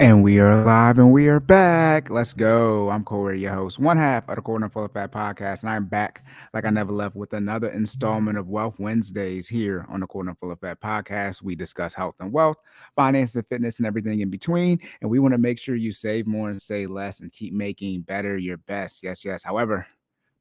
And we are live and we are back. Let's go. I'm Cory, your host, one half of the Corner Full of Fat podcast. And I'm back like I never left with another installment of Wealth Wednesdays here on the Corner Full of Fat podcast. We discuss health and wealth, finance and fitness, and everything in between. And we want to make sure you save more and save less and keep making better your best. Yes, yes. However,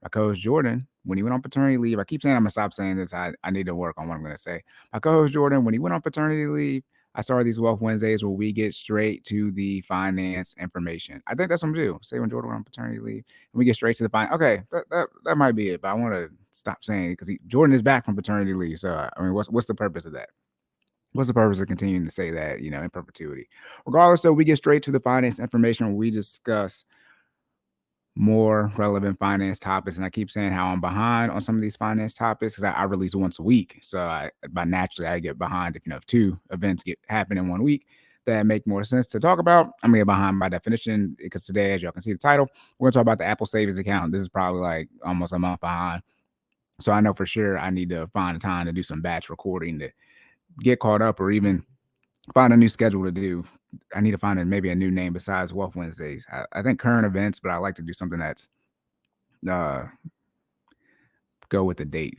my co-host Jordan, when he went on paternity leave, I keep saying I'm gonna stop saying this. I need to work on what I'm gonna say. My co-host Jordan, when he went on paternity leave, I started these Wealth Wednesdays where we get straight to the finance information. I think that's what I'm gonna do. Say when Jordan went on paternity leave, and we get straight to the finance. Okay, that might be it, but I want to stop saying it because Jordan is back from paternity leave. So I mean, what's the purpose of that? What's the purpose of continuing to say that, in perpetuity? Regardless, though, we get straight to the finance information where we discuss more relevant finance topics. And I keep saying how I'm behind on some of these finance topics because I release once a week. So by naturally I get behind if two events get happen in 1 week that make more sense to talk about. I'm gonna get behind by definition because today, as y'all can see the title, we're gonna talk about the Apple Savings account. This is probably like almost a month behind. So I know for sure I need to find a time to do some batch recording to get caught up or even find a new schedule to do. I need to find maybe a new name besides Wealth Wednesdays. I think current events, but I like to do something that's uh go with the date,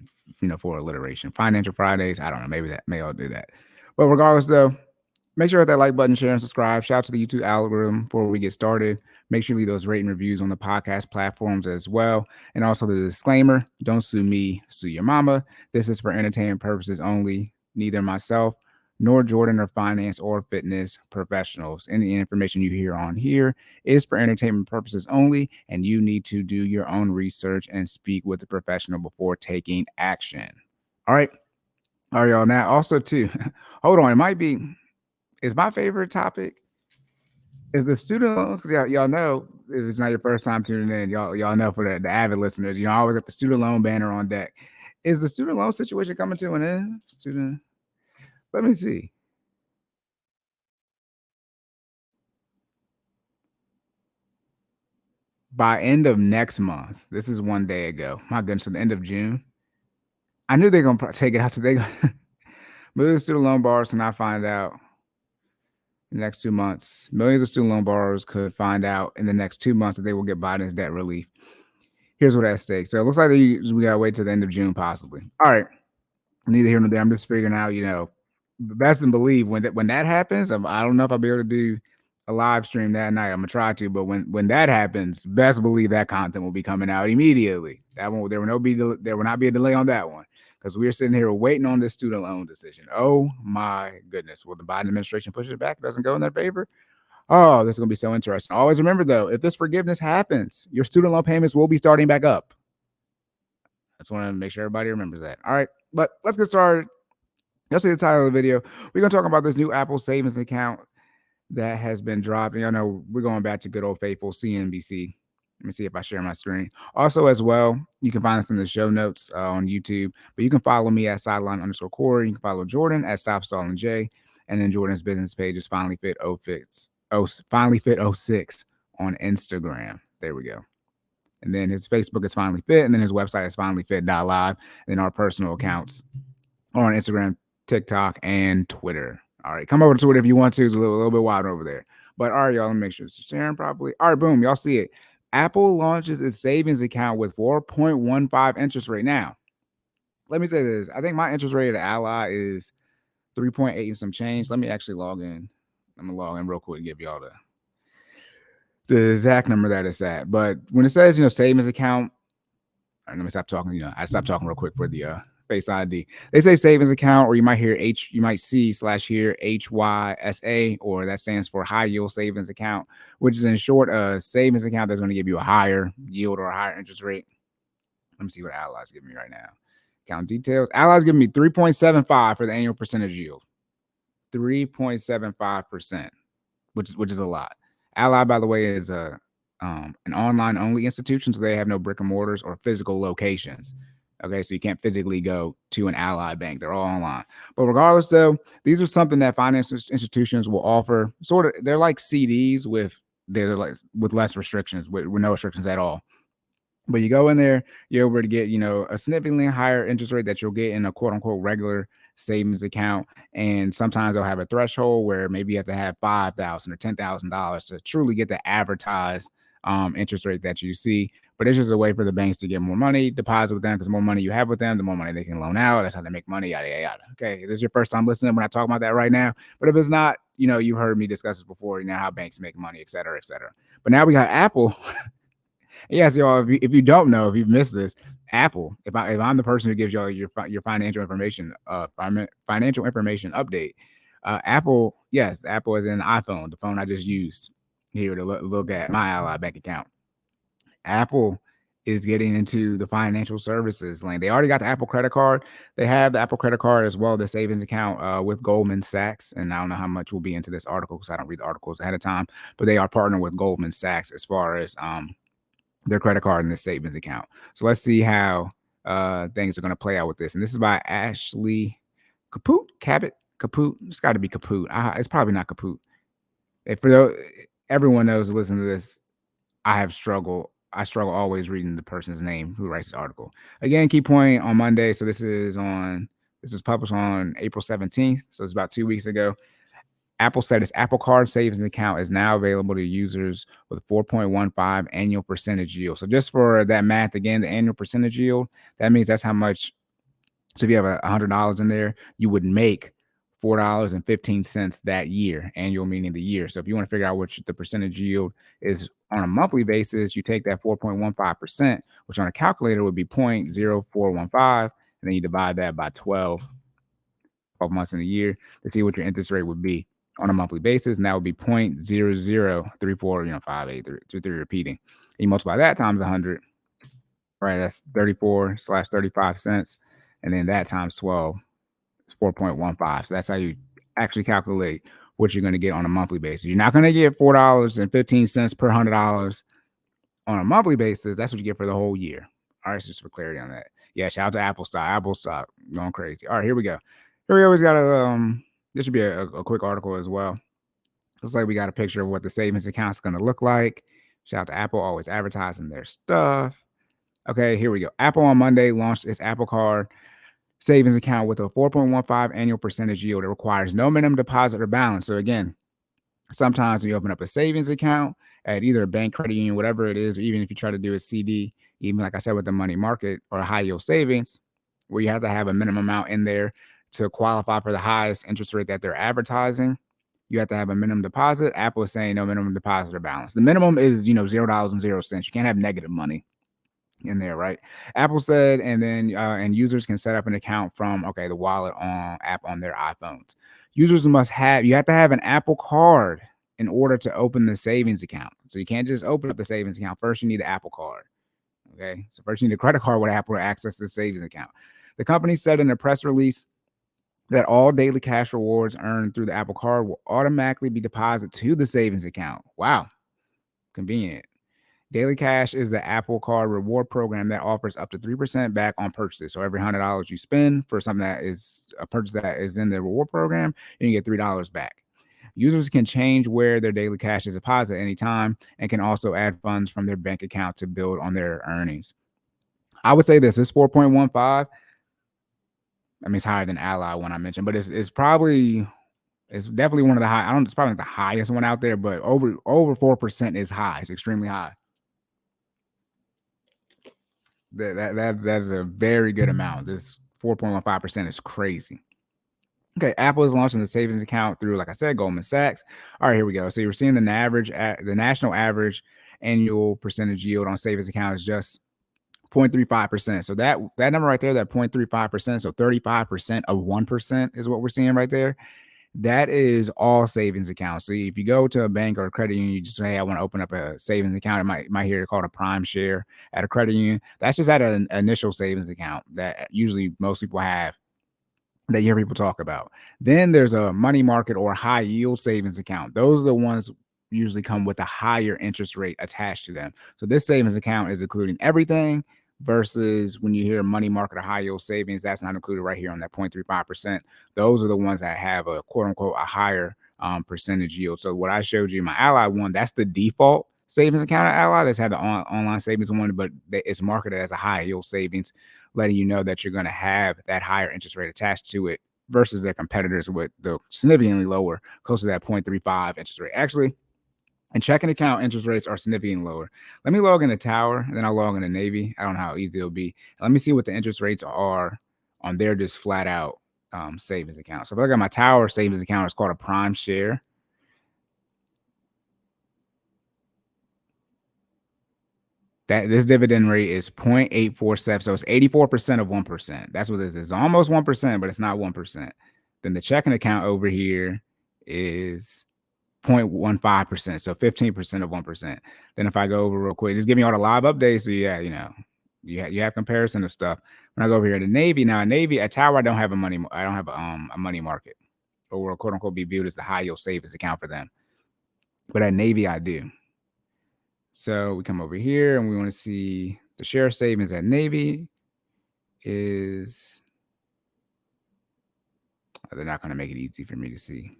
for alliteration. Financial Fridays, I don't know, maybe I'll do that. But regardless though, make sure to hit that like button, share, and subscribe. Shout out to the YouTube algorithm before we get started. Make sure you leave those rating reviews on the podcast platforms as well. And also the disclaimer, don't sue me, sue your mama. This is for entertainment purposes only. Neither myself nor Jordan are finance or fitness professionals. Any information you hear on here is for entertainment purposes only, and you need to do your own research and speak with a professional before taking action. All right. All right, y'all. Now, also, too, hold on. It might be, is my favorite topic is the student loans, because y'all know if it's not your first time tuning in, y'all know for the avid listeners, I always got the student loan banner on deck. Is the student loan situation coming to an end? Let me see. By end of next month, this is 1 day ago. My goodness, at the end of June. I knew they're gonna take it out today. Millions of student loan borrowers cannot find out in the next 2 months. Millions of student loan borrowers could find out in the next 2 months that they will get Biden's debt relief. Here's what at stake. So it looks like we gotta wait till the end of June, possibly. All right, neither here nor there. I'm just figuring out, best and believe when that happens. I don't know if I'll be able to do a live stream that night. I'm gonna try to, but when that happens, best believe that content will be coming out immediately. There will not be a delay on that one because we're sitting here waiting on this student loan decision. Oh my goodness, will the Biden administration push it back? It doesn't go in their favor. Oh, this is gonna be so interesting. Always remember though, if this forgiveness happens, your student loan payments will be starting back up. I just want to make sure everybody remembers that. All right, but let's get started. Let's see the title of the video. We're gonna talk about this new Apple savings account that has been dropped. And y'all know we're going back to good old faithful CNBC. Let me see if I share my screen. Also, as well, you can find us in the show notes on YouTube, but you can follow me at sideline_Cory. You can follow Jordan at Stop Stalling J, and then Jordan's business page is FinallyFit06 on Instagram. There we go. And then his Facebook is FinallyFit, and then his website is FinallyFit.live. And our personal accounts are on Instagram, TikTok, and Twitter. All right, come over to Twitter if you want to. It's a little bit wild over there. But all right, y'all, let me make sure it's sharing properly. All right, boom, y'all see it. Apple launches its savings account with 4.15 interest rate. Now, let me say this. I think my interest rate at Ally is 3.8 and some change. Let me actually log in. I'm gonna log in real quick and give y'all the exact number that it's at. But when it says, savings account, all right, let me stop talking. I stopped talking real quick for the Face ID. They say savings account, or you might see / hear HYSA, or that stands for high yield savings account, which is in short a savings account that's going to give you a higher yield or a higher interest rate. Let me see what Ally's giving me right now. Account details. Ally's giving me 3.75 for the annual percentage yield. 3.75%, which is a lot. Ally, by the way, is an online only institution, so they have no brick and mortars or physical locations. Okay, so you can't physically go to an Ally bank. They're all online. But regardless, though, these are something that financial institutions will offer. Sort of, they're like CDs with less restrictions, with no restrictions at all. But you go in there, you're able to get, a significantly higher interest rate that you'll get in a quote unquote regular savings account. And sometimes they'll have a threshold where maybe you have to have $5,000 or $10,000 to truly get the advertised interest rate that you see. But it's just a way for the banks to get more money, deposit with them, because the more money you have with them, the more money they can loan out. That's how they make money, yada, yada, yada. Okay, if this is your first time listening, we're not talking about that right now. But if it's not, you've heard me discuss this before, how banks make money, et cetera, et cetera. But now we got Apple. Yes, y'all. If you don't know, if you've missed this, Apple. If I'm the person who gives y'all your financial information, financial information update, Apple. Yes, Apple is in the iPhone, the phone I just used here to look at my Ally bank account. Apple is getting into the financial services lane. They already got the Apple credit card. They have the Apple credit card as well, the savings account with Goldman Sachs. And I don't know how much will be into this article because I don't read the articles ahead of time, but they are partnering with Goldman Sachs as far as their credit card and the savings account. So let's see how things are going to play out with this. And this is by Ashley Cabot. It's got to be Kaput. It's probably not Kaput. Everyone knows to listen to this, I struggle always reading the person's name who writes the article. Again, key point on Monday. So this is published on April 17th. So it's about 2 weeks ago. Apple said its Apple Card savings account is now available to users with 4.15 annual percentage yield. So just for that math, again, the annual percentage yield, that means that's how much. So if you have $100 in there, you would make $4.15 that year, annual meaning the year. So if you want to figure out what the percentage yield is on a monthly basis, you take that 4.15%, which on a calculator would be 0.0415, and then you divide that by 12 months in a year to see what your interest rate would be on a monthly basis, and that would be 0.0034, 5833 repeating. And you multiply that times 100, right? That's 34/35 cents, and then that times 12 is 4.15. So that's how you actually calculate what you're going to get on a monthly basis. You're not going to get $4.15 per $100 on a monthly basis. That's what you get for the whole year. All right, so just for clarity on that. Yeah, shout out to Apple stock. Apple stock going crazy. All right, here we go. Here we always got this should be a quick article as well. Looks like we got a picture of what the savings account is going to look like. Shout out to Apple, always advertising their stuff. Okay, here we go. Apple on Monday launched its Apple Card savings account with a 4.15 annual percentage yield. It requires no minimum deposit or balance. So again, sometimes when you open up a savings account at either a bank, credit union, whatever it is, or even if you try to do a CD, even like I said with the money market or high yield savings, where you have to have a minimum amount in there to qualify for the highest interest rate that they're advertising. You have to have a minimum deposit. Apple is saying no minimum deposit or balance. The minimum is, $0.00. You can't have negative money in there, right? Apple said, and then and users can set up an account from the wallet app on their iPhones. Users you have to have an Apple Card in order to open the savings account. So you can't just open up the savings account. First, you need the Apple Card. Okay, so first you need a credit card with Apple to access the savings account. The company said in a press release that all daily cash rewards earned through the Apple Card will automatically be deposited to the savings account. Wow, convenient. Daily Cash is the Apple Card reward program that offers up to 3% back on purchases. So every $100 you spend for something that is a purchase that is in the reward program, you get $3 back. Users can change where their daily cash is deposited at any time and can also add funds from their bank account to build on their earnings. I would say this 4.15. I mean, it's higher than Ally one I mentioned, but it's definitely one of the high. It's probably not the highest one out there, but over 4% is high. It's extremely high. That's a very good amount. This 4.15% is crazy. Okay, Apple is launching the savings account through, like I said, Goldman Sachs. All right, here we go. So you're seeing the national average annual percentage yield on savings account is just 0.35%. So that number right there, that 0.35%, so 35% of 1% is what we're seeing right there. That is all savings accounts. So if you go to a bank or a credit union, you just say, hey, I want to open up a savings account. It might hear it called a prime share at a credit union. That's just at an initial savings account that usually most people have, that you hear people talk about. Then there's a money market or high yield savings account. Those are the ones usually come with a higher interest rate attached to them. So this savings account is including everything, versus when you hear money market or high yield savings, that's not included right here on that 0.35%. Those are the ones that have a quote unquote a higher percentage yield. So what I showed you in my Ally one, that's the default savings account at Ally. That's had the online savings one, but it's marketed as a high yield savings, letting you know that you're going to have that higher interest rate attached to it versus their competitors with the significantly lower, close to that 0.35 interest rate. Actually, and checking account interest rates are significantly lower. Let me log into Tower, and then I'll log into Navy. I don't know how easy it'll be. Let me see what the interest rates are on their just flat out savings account. So if I look at my Tower savings account, it's called a Prime Share. That this dividend rate is 0.847. So it's 84% of 1%. That's what this is. It's almost 1%, but it's not 1%. Then the checking account over here is 0.15%. So 15% of 1%. Then if I go over real quick, just give me all the live updates. So yeah, you have comparison of stuff. When I go over here to Navy, now Navy at Tower, I don't have a money market, or will quote unquote be viewed as the high yield savings account for them. But at Navy, I do. So we come over here and we want to see the share savings at Navy is, they're not going to make it easy for me to see.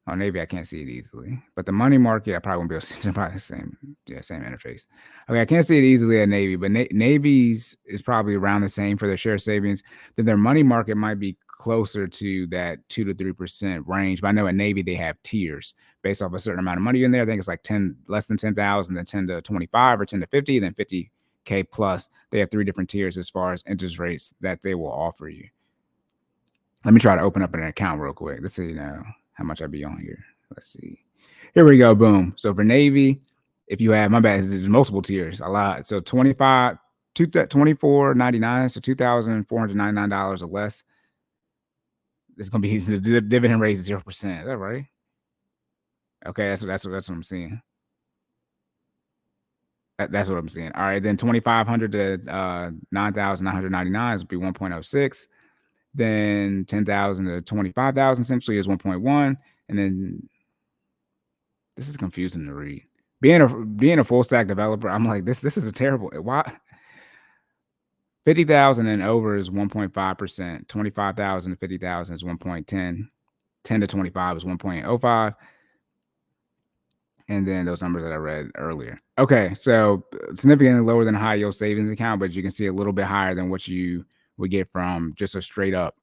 Oh, Navy, I can't see it easily. But the money market, I probably won't be able to see. Probably the same interface. Okay, I can't see it easily at Navy, but Navy's is probably around the same for their share savings. Then their money market might be closer to that 2 to 3% range. But I know at Navy, they have tiers based off a certain amount of money in there. I think it's like less than 10,000, then 10 to 25 or 10 to 50, then 50K plus. They have 3 different tiers as far as interest rates that they will offer you. Let me try to open up an account real quick. Let's see now how much I be on here. Let's see. Here we go. Boom. So for Navy, if you have, my bad, there's multiple tiers, a lot. So 24.99, so $2,499 or less. It's gonna be the dividend rate is 0%. Is that right? Okay, that's what I'm seeing. That's what I'm seeing. All right, then 2,500 to 9,999 would be 1.06. Then 10,000 to 25,000 essentially is 1.1, and then this is confusing to read. Being a full stack developer, I'm like this is a terrible. Why 50,000 and over is 1.5%. 25,000 to 50,000 is 1.10. 10 to 25 is 1.05. And then those numbers that I read earlier. Okay, so significantly lower than a high yield savings account, but you can see a little bit higher than what you would get from just a straight up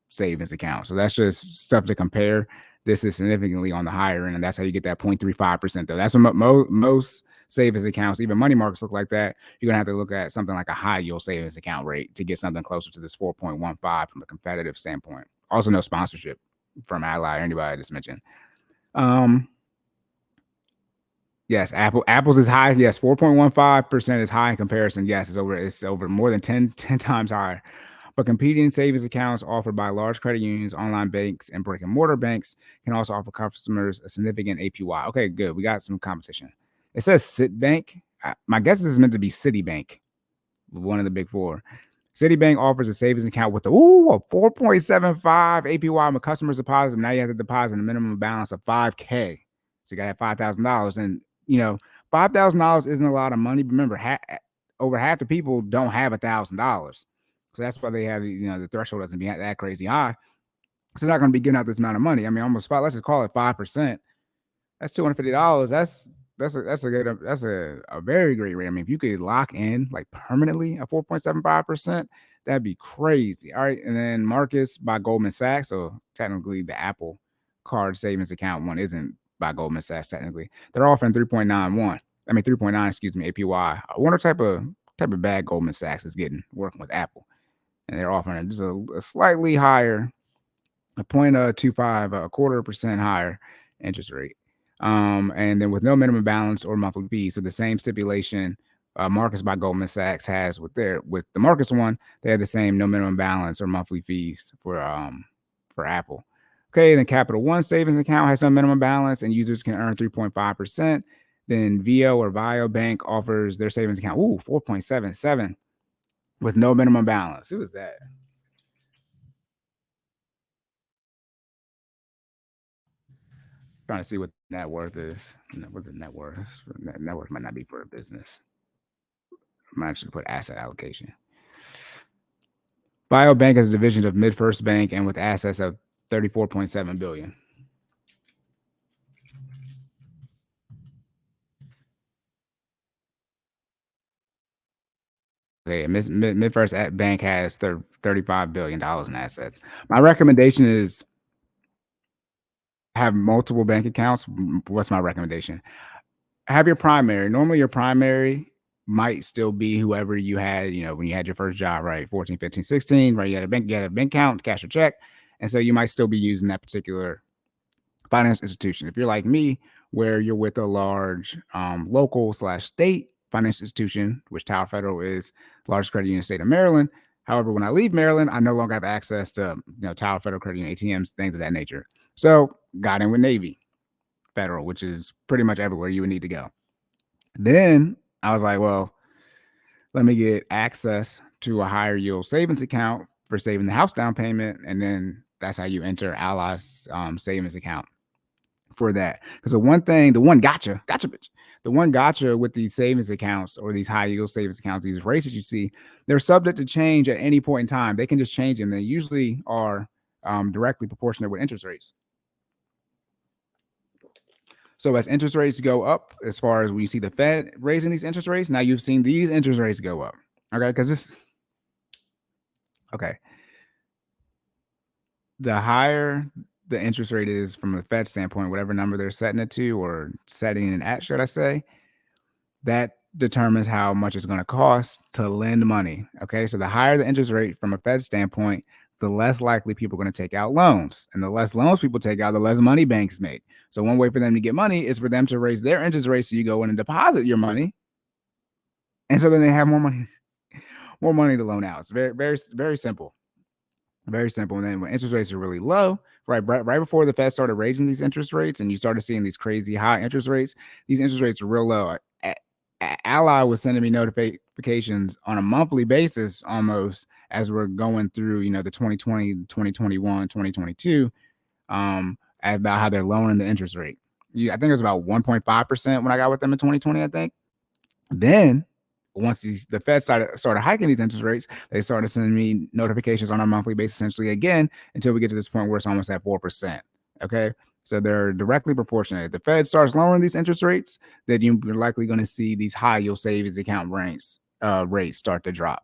savings account. So that's just stuff to compare. This is significantly on the higher end, and that's how you get that 0.35% though. That's what most savings accounts, even money markets, look like that. You're gonna have to look at something like a high yield savings account rate to get something closer to this 4.15 from a competitive standpoint. Also, no sponsorship from Ally or anybody I just mentioned. Yes, Apple's is high. Yes, 4.15% is high in comparison. Yes, it's over more than 10 times higher. But competing savings accounts offered by large credit unions, online banks, and brick and mortar banks can also offer customers a significant APY. Okay, good. We got some competition. It says Citibank. My guess is meant to be Citibank, one of the big four. Citibank offers a savings account with a 4.75 APY when customers deposit. Now you have to deposit a minimum balance of $5K. So you got to have $5,000. And $5,000 isn't a lot of money. But remember, over half the people don't have $1,000. So that's why they have, the threshold doesn't be that crazy high. So they're not going to be giving out this amount of money. I mean, almost let's just call it 5%. That's $250. That's a very great rate. I mean, if you could lock in like permanently at 4.75%, that'd be crazy. All right. And then Marcus by Goldman Sachs. So technically the Apple card savings account one isn't by Goldman Sachs. Technically, they're offering 3.91. I mean 3.9, excuse me, APY. I wonder type of bag Goldman Sachs is getting working with Apple. And they're offering just a slightly higher, a 0.25, a 0.25% higher interest rate. And then with no minimum balance or monthly fees. So the same stipulation Marcus by Goldman Sachs has with the Marcus one, they have the same no minimum balance or monthly fees for Apple. Okay, then Capital One savings account has no minimum balance and users can earn 3.5%. Then VO or Vio Bank offers their savings account 4.77 with no minimum balance. Who is that? Trying to see what net worth is. What's the net worth? Net worth might not be for a business. I might actually put asset allocation. Biobank is a division of MidFirst Bank and with assets of 34.7 billion. Okay, MidFirst Bank has $35 billion in assets. My recommendation is have multiple bank accounts. What's my recommendation? Have your primary. Normally, your primary might still be whoever you had, when you had your first job, right? 14, 15, 16, right? You had a bank account, cash or check. And so you might still be using that particular financial institution. If you're like me, where you're with a large local slash state financial institution, which Tower Federal is the largest credit union in the state of Maryland. However, when I leave Maryland, I no longer have access to Tower Federal credit union ATMs, things of that nature. So got in with Navy Federal, which is pretty much everywhere you would need to go. Then I was like, well, let me get access to a higher yield savings account for saving the house down payment. And then that's how you enter Ally's savings account for that. Because the one bitch. The one gotcha with these savings accounts or these high yield savings accounts, these rates that you see, they're subject to change at any point in time. They can just change them. They usually are directly proportionate with interest rates. So as interest rates go up, as far as when you see the Fed raising these interest rates, now you've seen these interest rates go up. Okay, because the higher the interest rate is from the Fed standpoint, whatever number they're setting it to or setting it at, should I say, that determines how much it's going to cost to lend money. Okay, so the higher the interest rate from a Fed standpoint, the less likely people are going to take out loans. And the less loans people take out, the less money banks make. So one way for them to get money is for them to raise their interest rate so you go in and deposit your money. And so then they have more money to loan out. It's very, very, very simple. Very simple. And then when interest rates are really low, right before the Fed started raising these interest rates and you started seeing these crazy high interest rates, these interest rates are real low. Ally was sending me notifications on a monthly basis almost as we're going through, the 2020, 2021, 2022, about how they're lowering the interest rate. I think it was about 1.5% when I got with them in 2020, I think. Then once the Fed started hiking these interest rates, they started sending me notifications on a monthly basis essentially again until we get to this point where it's almost at 4%. Okay. So they're directly proportionate. If the Fed starts lowering these interest rates, then you're likely going to see these high yield savings account rates start to drop.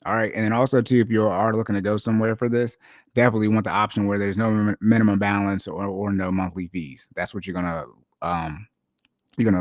All right. And then also, too, if you are looking to go somewhere for this, definitely want the option where there's no minimum balance or no monthly fees. That's what you're going to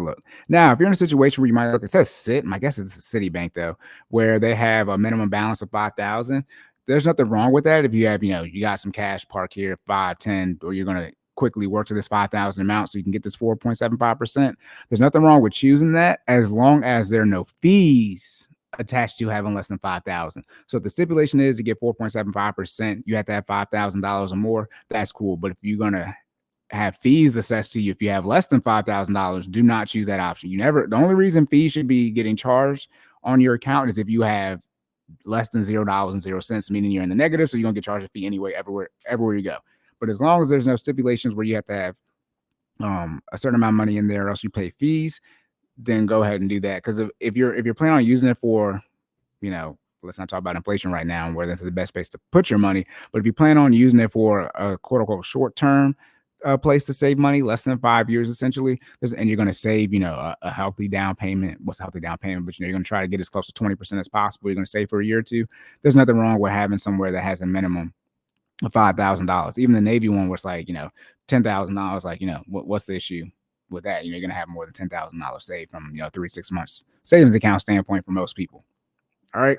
look. Now, if you're in a situation where you might look, it says sit, my guess it's a Citibank though, where they have a minimum balance of 5,000. There's nothing wrong with that. If you have, you got some cash park here, 5, 10, or you're going to quickly work to this 5,000 amount so you can get this 4.75%. There's nothing wrong with choosing that as long as there are no fees attached to having less than 5,000. So if the stipulation is to get 4.75%, you have to have $5,000 or more. That's cool. But if you're going to have fees assessed to you, if you have less than $5,000, do not choose that option. The only reason fees should be getting charged on your account is if you have less than $0.00, meaning you're in the negative, so you're gonna get charged a fee anyway everywhere you go. But as long as there's no stipulations where you have to have a certain amount of money in there, or else you pay fees, then go ahead and do that. Because if you're planning on using it for, let's not talk about inflation right now and where that's the best place to put your money. But if you plan on using it for a quote unquote short term place to save money, less than 5 years essentially, and you're going to save, a healthy down payment. What's a healthy down payment? But you're going to try to get as close to 20% as possible. You're going to save for a year or two. There's nothing wrong with having somewhere that has a minimum of $5,000. Even the Navy one was like, $10,000. Like, what's the issue with that? You're going to have more than $10,000 saved from 3 to 6 months savings account standpoint for most people. All right.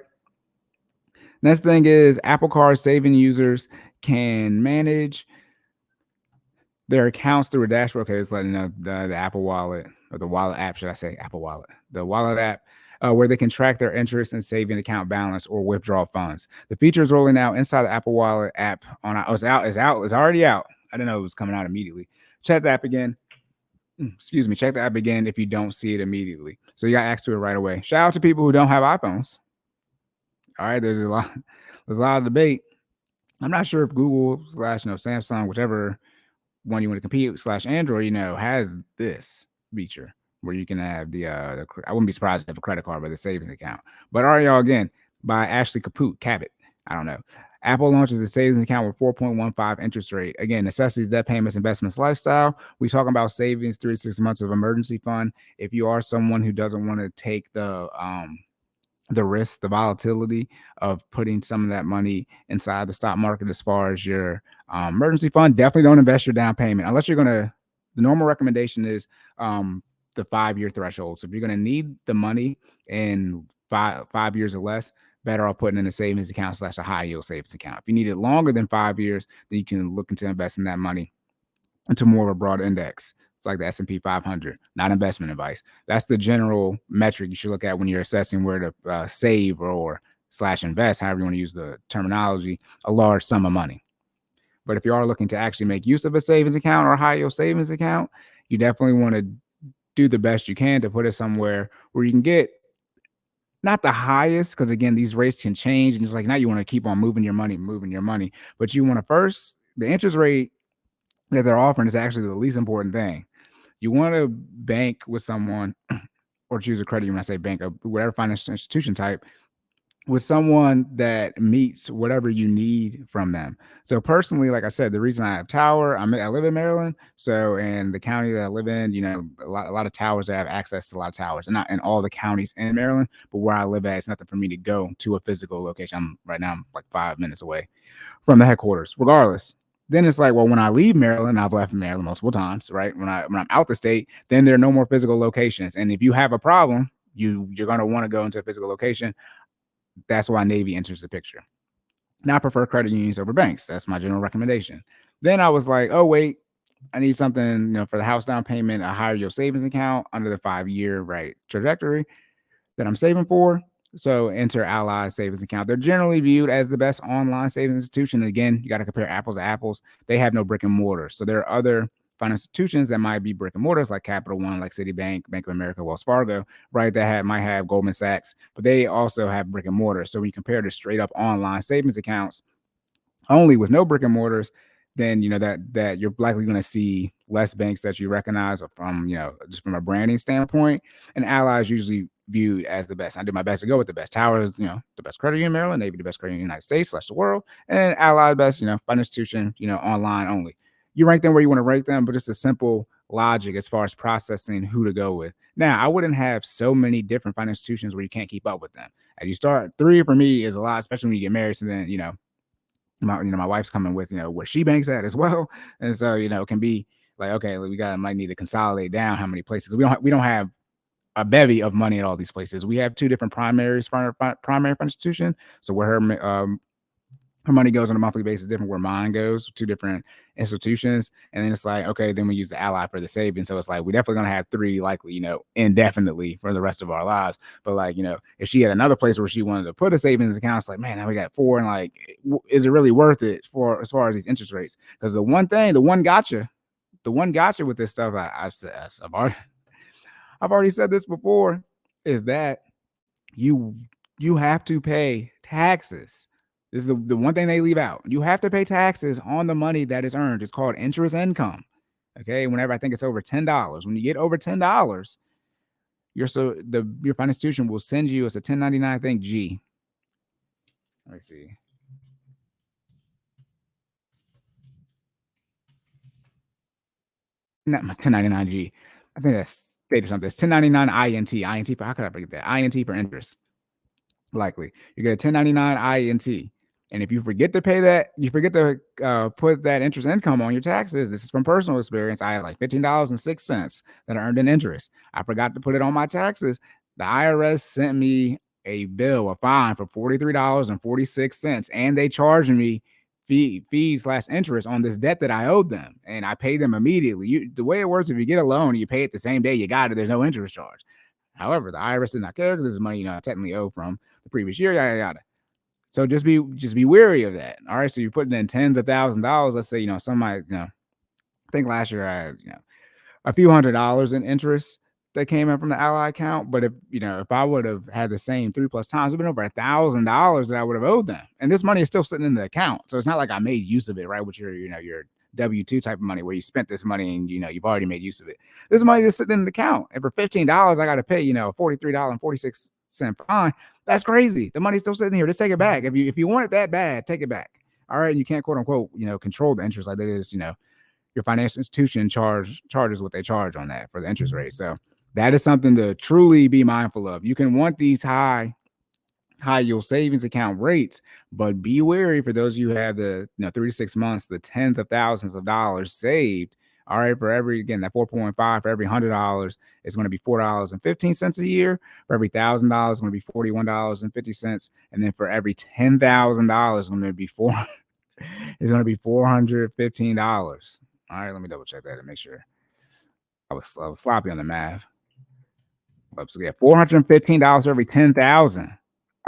Next thing is Apple Card saving users can manage their accounts through a dashboard. Okay, it's letting the Apple Wallet, or the Wallet app, should I say Apple Wallet, the Wallet app, where they can track their interest and saving account balance or withdraw funds. The feature is rolling out inside the Apple Wallet app. It's already out. I didn't know it was coming out immediately. Check the app again. Check the app again if you don't see it immediately. So you got access to it right away. Shout out to people who don't have iPhones. All right, there's a lot of debate. I'm not sure if Google / Samsung, whichever one you want to compete / Android, has this feature where you can have the I wouldn't be surprised if have a credit card, but the savings account. But all right, y'all, again, by Ashley Cabot. I don't know. Apple launches a savings account with 4.15 interest rate. Again, necessities, debt payments, investments, lifestyle. We talking about savings, 3 to 6 months of emergency fund. If you are someone who doesn't want to take the the risk, the volatility of putting some of that money inside the stock market as far as your emergency fund. Definitely don't invest your down payment unless you're going to. The normal recommendation is the 5-year threshold. So if you're going to need the money in 5 years or less, better off putting in a savings account / a high yield savings account. If you need it longer than 5 years, then you can look into investing that money into more of a broad index. It's like the S&P 500, not investment advice. That's the general metric you should look at when you're assessing where to save or / invest, however you want to use the terminology, a large sum of money. But if you are looking to actually make use of a savings account or a high yield savings account, you definitely want to do the best you can to put it somewhere where you can get not the highest, because again, these rates can change. And it's like now you want to keep on moving your money, but you want to first, the interest rate that they're offering is actually the least important thing. You want to bank with someone or choose a credit union. When I say bank, whatever financial institution type, with someone that meets whatever you need from them. So personally, like I said, the reason I have Tower, I live in Maryland. So in the county that I live in, a lot of towers that have access to a lot of towers, and not in all the counties in Maryland, but where I live at, it's nothing for me to go to a physical location. I'm like 5 minutes away from the headquarters, regardless. Then it's like, well, when I leave Maryland, I've left Maryland multiple times, right? When I'm out the state, then there are no more physical locations. And if you have a problem, you're going to want to go into a physical location. That's why Navy enters the picture. Now I prefer credit unions over banks. That's my general recommendation. Then I was like, oh wait, I need something, for the house down payment, a higher yield savings account under the 5-year right trajectory that I'm saving for. So enter Ally Savings Account. They're generally viewed as the best online savings institution. And again, you got to compare apples to apples. They have no brick and mortar. So there are other financial institutions that might be brick and mortars like Capital One, like Citibank, Bank of America, Wells Fargo, right? That might have Goldman Sachs, but they also have brick and mortar. So when you compare to straight up online savings accounts, only with no brick and mortars, then that you're likely going to see less banks that you recognize from just from a branding standpoint. And Ally is usually viewed as the best. I do my best to go with the best. Towers, the best credit union in Maryland, maybe the best credit union in the United States / the world, and Ally best, financial institution, online only. You rank them where you want to rank them, but it's a simple logic as far as processing who to go with. Now, I wouldn't have so many different financial institutions where you can't keep up with them. As you start, 3 for me is a lot, especially when you get married. So then, my wife's coming with where she banks at as well, and so it can be like, okay, we might need to consolidate down how many places. We don't have a bevy of money at all these places. We have 2 different primaries for our primary institution. So where her money goes on a monthly basis, different where mine goes, 2 different institutions. And then it's like, okay, then we use the Ally for the savings. So it's like, we're definitely going to have 3 likely, indefinitely for the rest of our lives. But like, if she had another place where she wanted to put a savings account, it's like, man, now we got 4. And like, is it really worth it for as far as these interest rates? Because the one gotcha with this stuff, I've already said this before, is that you have to pay taxes. This is the one thing they leave out. You have to pay taxes on the money that is earned. It's called interest income. Okay. Whenever I think it's over $10. When you get over $10, your financial institution will send you, it's a 1099 thing. Let me see. Not my 1099G. I think that's state or something. It's 1099 INT. INT for, how could I forget that? INT for interest. Likely. You get a 1099 INT. And if you forget to pay that, you forget to put that interest income on your taxes. This is from personal experience. I had like $15.06 that I earned in interest. I forgot to put it on my taxes. The IRS sent me a fine for $43.46, and they charged me fees / interest on this debt that I owed them, and I paid them immediately. The way it works, if you get a loan, you pay it the same day you got it. There's no interest charge. However, the IRS did not care because this is money I technically owe from the previous year. Yada yada. So just be wary of that. All right. So you're putting in tens of thousands of dollars. Let's say, somebody, I think last year I had, a few $100s in interest that came in from the Ally account. But if I would have had the same 3+ times, it'd been over $1,000 that I would have owed them. And this money is still sitting in the account. So it's not like I made use of it, right? With your W-2 type of money where you spent this money and, you've already made use of it. This money is sitting in the account. And for $15, I got to pay, $43.46 fine. That's crazy. The money's still sitting here. Just take it back. If you want it that bad, take it back. All right. And you can't quote unquote, control the interest like that is, your financial institution charges what they charge on that for the interest rate. So that is something to truly be mindful of. You can want these high high yield savings account rates. But be wary for those of you who have the 3 to 6 months, the tens of thousands of dollars saved. All right, for every again that 4.5 for every $100 is going to be $4.15 a year. For every $1,000 is going to be $41.50, and then for every $10,000 going to be it's going to be $415. All right, let me double check that and make sure. I was sloppy on the math. So yeah, $415 for every 10,000.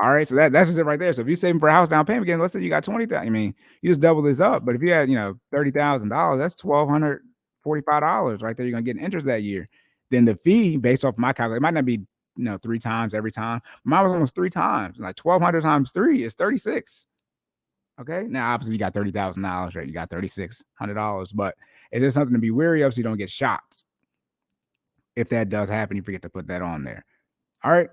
All right, so that's just it right there. So if you're saving for a house down payment, again, let's say you got 20,000. I mean, you just double this up. But if you had $30,000, that's $1,245 right there. You're gonna get interest that year. Then the fee, based off my calculation, it might not be 3 times every time. Mine was almost 3 times. Like 1,200 times 3 is 36. Okay, now obviously you got $30,000, right? You got $3,600, but it's just something to be wary of so you don't get shocked. If that does happen, you forget to put that on there. All right.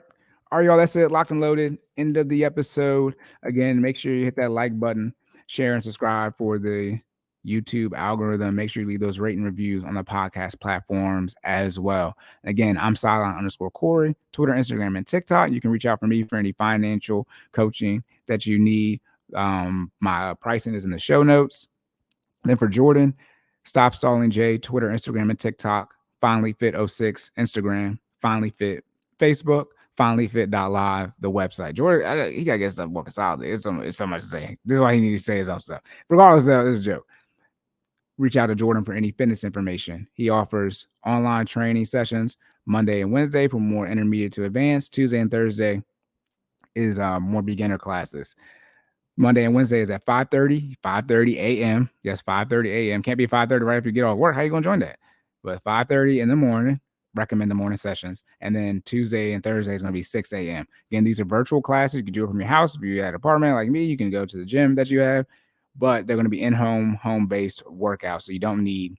All right, y'all. That's it. Locked and loaded. End of the episode. Again, make sure you hit that like button, share and subscribe for the YouTube algorithm. Make sure you leave those rating reviews on the podcast platforms as well. Again, I'm Silent_Cory, Twitter, Instagram, and TikTok. You can reach out for me for any financial coaching that you need. My pricing is in the show notes. Then for Jordan, Stop Stalling J, Twitter, Instagram, and TikTok. FinallyFit06, Instagram. FinallyFit, Facebook. FinallyFit.live, the website. Jordan, he got to get stuff more consolidated. It's so much to say. This is why he needs to say his own stuff. Regardless of this is a joke. Reach out to Jordan for any fitness information. He offers online training sessions Monday and Wednesday for more intermediate to advanced. Tuesday and Thursday is more beginner classes. Monday and Wednesday is at 5:30 a.m. Yes, 5:30 a.m. Can't be 5:30 right after you get off work. How you going to join that? But 5:30 in the morning, recommend the morning sessions. And then Tuesday and Thursday is going to be 6 a.m. Again, these are virtual classes. You can do it from your house. If you're at an apartment like me, you can go to the gym that you have. But they're going to be in-home, home-based workouts. So you don't need,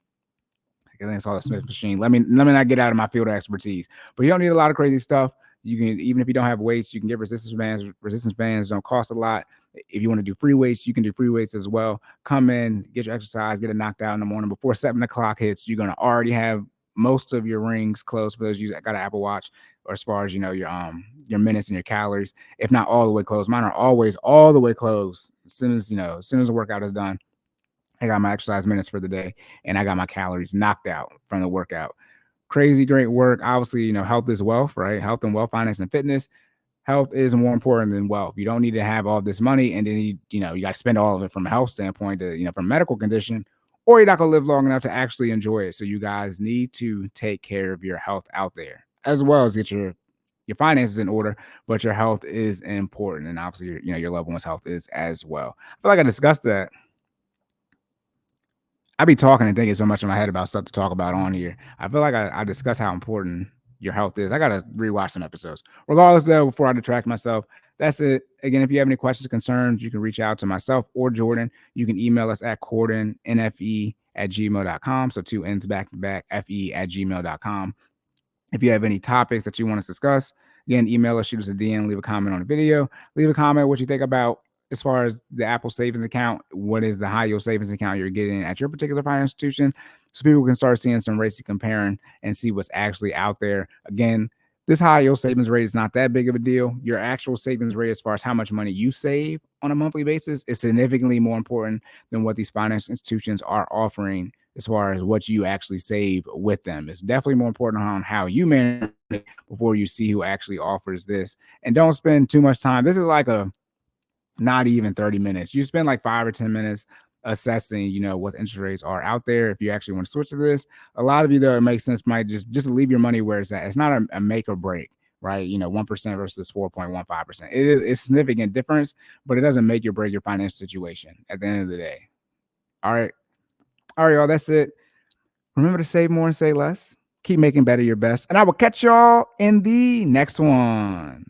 I think it's called a Smith machine. Let me not get out of my field of expertise. But you don't need a lot of crazy stuff. You can, even if you don't have weights, you can get resistance bands. Resistance bands don't cost a lot. If you want to do free weights, you can do free weights as well. Come in, get your exercise, get it knocked out in the morning. Before 7 o'clock hits, you're going to already have most of your rings closed for those you got an Apple Watch, or as far as your minutes and your calories, if not all the way closed. Mine are always all the way closed. As soon as the workout is done, I got my exercise minutes for the day and I got my calories knocked out from the workout. Crazy great work. Obviously, health is wealth, right? Health and wealth, finance and fitness. Health is more important than wealth. You don't need to have all this money and then you got to spend all of it from a health standpoint to, from a medical condition, or you're not going to live long enough to actually enjoy it. So you guys need to take care of your health out there, as well as get your finances in order, but your health is important. And obviously your loved one's health is as well. I feel like I discussed that. I be talking and thinking so much in my head about stuff to talk about on here. I feel like I discuss how important your health is. I got to rewatch some episodes. Regardless, though, before I detract myself, that's it. Again, if you have any questions, concerns, you can reach out to myself or Jordan. You can email us at CordonNFE@gmail.com. So 2 N's back to back, FE@gmail.com. If you have any topics that you want to discuss, again, email us, shoot us a DM, leave a comment on the video, leave a comment what you think about as far as the Apple savings account. What is the high yield savings account you're getting at your particular financial institution, so people can start seeing some rates comparing and see what's actually out there. Again, this high yield savings rate is not that big of a deal. Your actual savings rate, as far as how much money you save on a monthly basis, is significantly more important than what these financial institutions are offering as far as what you actually save with them. It's definitely more important on how you manage it before you see who actually offers this. And don't spend too much time. This is like not even 30 minutes. You spend like 5 or 10 minutes assessing, what interest rates are out there. If you actually want to switch to this, a lot of you, though, it makes sense, might just leave your money where it's at. It's not a make or break, right? 1% versus 4.15%. It's a significant difference, but it doesn't make or break your financial situation at the end of the day. All right, y'all, that's it. Remember to save more and say less. Keep making better your best. And I will catch y'all in the next one.